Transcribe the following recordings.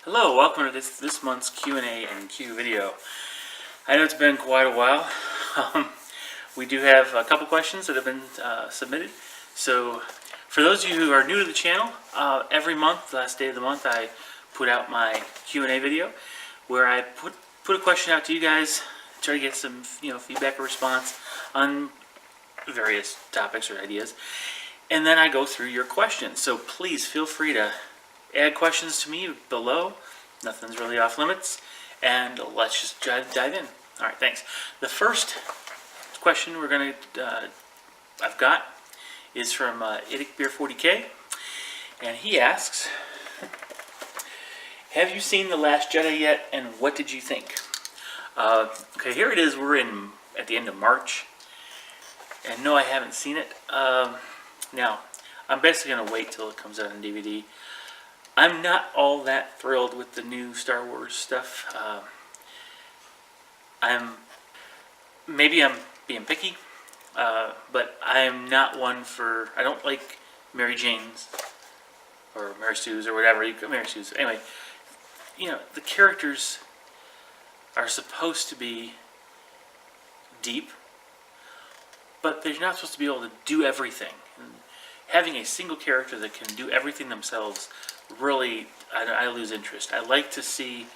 Hello, welcome to this month's Q&A and Q video. I know it's been quite a while. We do have a couple questions that have been submitted. So for those of you who are new to the channel, every month, last day of the month, I put out my Q&A video where I put a question out to you guys, try to get some feedback or response on various topics or ideas, and then I go through your questions. So please feel free to add questions to me below. Nothing's really off limits, and let's just dive in. All right, thanks. The first question I've got is from Beer40K, and he asks, "Have you seen The Last Jedi yet, and what did you think?" Okay, here it is. We're at the end of March, and no, I haven't seen it. Now, I'm basically gonna wait till it comes out on DVD. I'm not all that thrilled with the new Star Wars stuff. I'm being picky, but I'm not one for. I don't like Mary Jane's or Mary Sue's or whatever. Mary Sue's. Anyway, the characters are supposed to be deep, but they're not supposed to be able to do everything. And having a single character that can do everything themselves, really, I lose interest. I like to see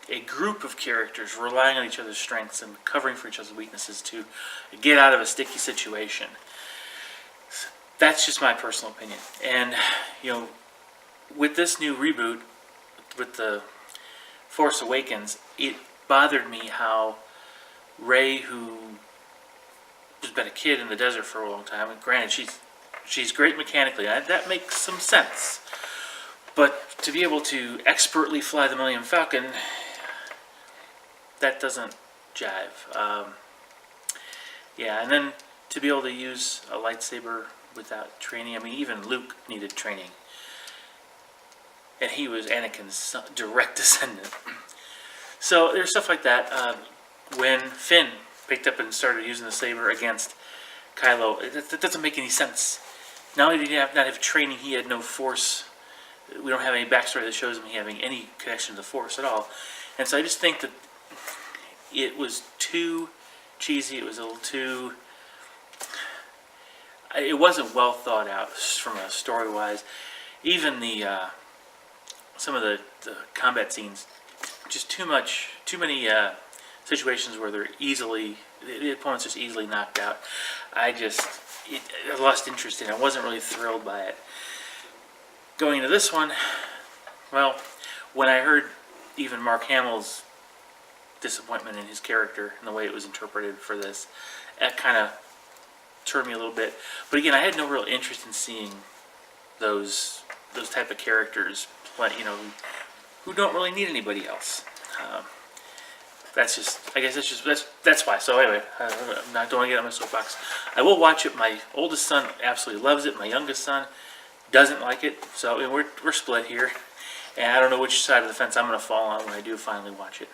a group of characters relying on each other's strengths and covering for each other's weaknesses to get out of a sticky situation. That's just my personal opinion. And, with this new reboot, with the Force Awakens, it bothered me how Rey, who has been a kid in the desert for a long time, and granted, she's great mechanically, that makes some sense. But to be able to expertly fly the Millennium Falcon, that doesn't jive. Yeah, and then to be able to use a lightsaber without training, I mean, even Luke needed training. And he was Anakin's direct descendant. So there's stuff like that. When Finn picked up and started using the saber against Kylo, that doesn't make any sense. Not only did he not have training, he had no force. We don't have any backstory that shows him having any connection to the Force at all. And so I just think that it was too cheesy. It was a little too... It wasn't well thought out from a story-wise. Even some of the combat scenes, just too many situations where the opponent's just easily knocked out. I lost interest in it. I wasn't really thrilled by it. Going into this one, well, when I heard even Mark Hamill's disappointment in his character and the way it was interpreted for this, that kind of turned me a little bit. But again, I had no real interest in seeing those type of characters play, who don't really need anybody else. That's why. So anyway, I'm not going to get on my soapbox. I will watch it. My oldest son absolutely loves it. My youngest son doesn't like it. So we're split here, and I don't know which side of the fence I'm going to fall on when I do finally watch it.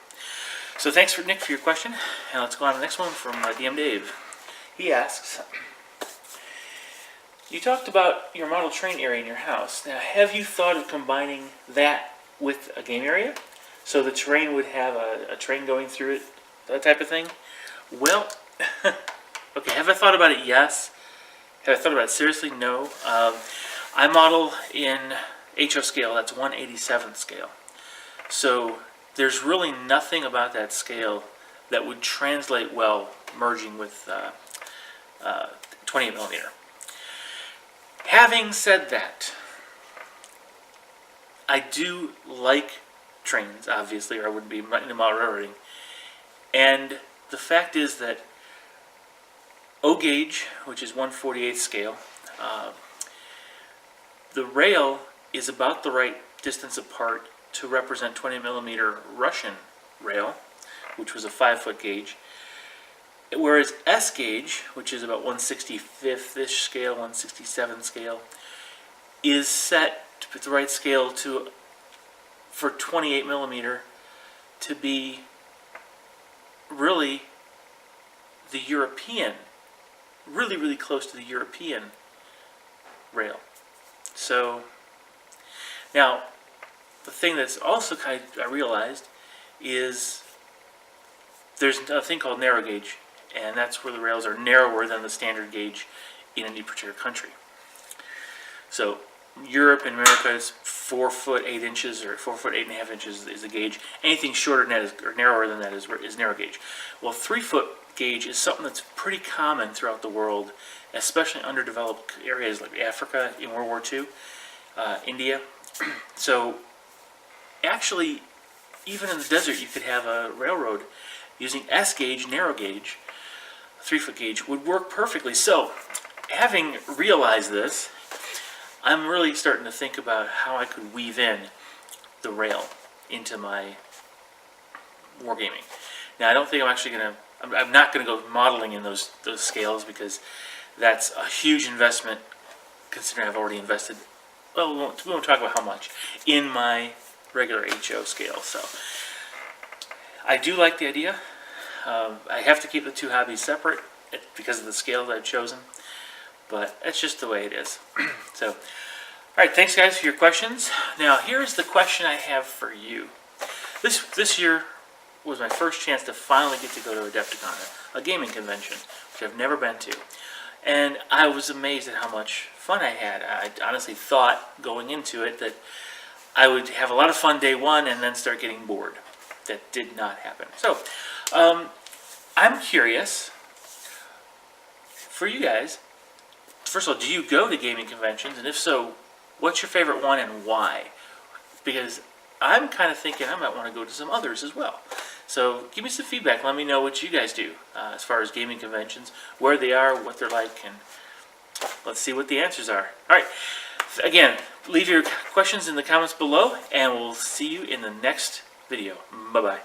So thanks Nick for your question, and let's go on to the next one from DM Dave. He asks, "You talked about your model train area in your house. Now, have you thought of combining that with a game area? So the terrain would have a train going through it, that type of thing?" Well, okay, have I thought about it? Yes. Have I thought about it seriously? No. I model in HO scale, that's 1/87th scale. So there's really nothing about that scale that would translate well merging with 28 millimeter. Having said that, I do like trains, obviously, or I wouldn't be into model railroading. And the fact is that O gauge, which is 1/48th scale, the rail is about the right distance apart to represent 20 millimeter Russian rail, which was a 5-foot gauge. Whereas S gauge, which is about 1/65th-ish scale, 1/67th scale, is set at the right scale for 28 millimeter to be really the European, really close to the European rail. So now the thing that's also I realized is there's a thing called narrow gauge, and that's where the rails are narrower than the standard gauge in any particular country. So Europe and America is 4 foot 8 inches or 4 foot 8.5 inches is the gauge. Anything shorter than that is, or narrower than that is narrow gauge. Well, 3 foot gauge is something that's pretty common throughout the world, especially underdeveloped areas like Africa in World War II, India. So actually, even in the desert, you could have a railroad using S gauge, narrow gauge, 3 foot gauge would work perfectly. So having realized this, I'm really starting to think about how I could weave in the rail into my wargaming. Now, I don't think I'm actually going to, I'm not going to go modeling in those scales, because that's a huge investment, considering I've already invested, well, we won't talk about how much, in my regular HO scale. So I do like the idea. I have to keep the two hobbies separate because of the scale that I've chosen, but that's just the way it is. So, all right, thanks guys for your questions. Now, here's the question I have for you. This year was my first chance to finally get to go to Adepticon, a gaming convention, which I've never been to. And I was amazed at how much fun I had. I honestly thought going into it that I would have a lot of fun day one and then start getting bored. That did not happen. So, I'm curious, for you guys, first of all, do you go to gaming conventions? And if so, what's your favorite one and why? Because I'm kind of thinking I might want to go to some others as well. So give me some feedback. Let me know what you guys do as far as gaming conventions, where they are, what they're like, and let's see what the answers are. All right. Again, leave your questions in the comments below, and we'll see you in the next video. Bye-bye.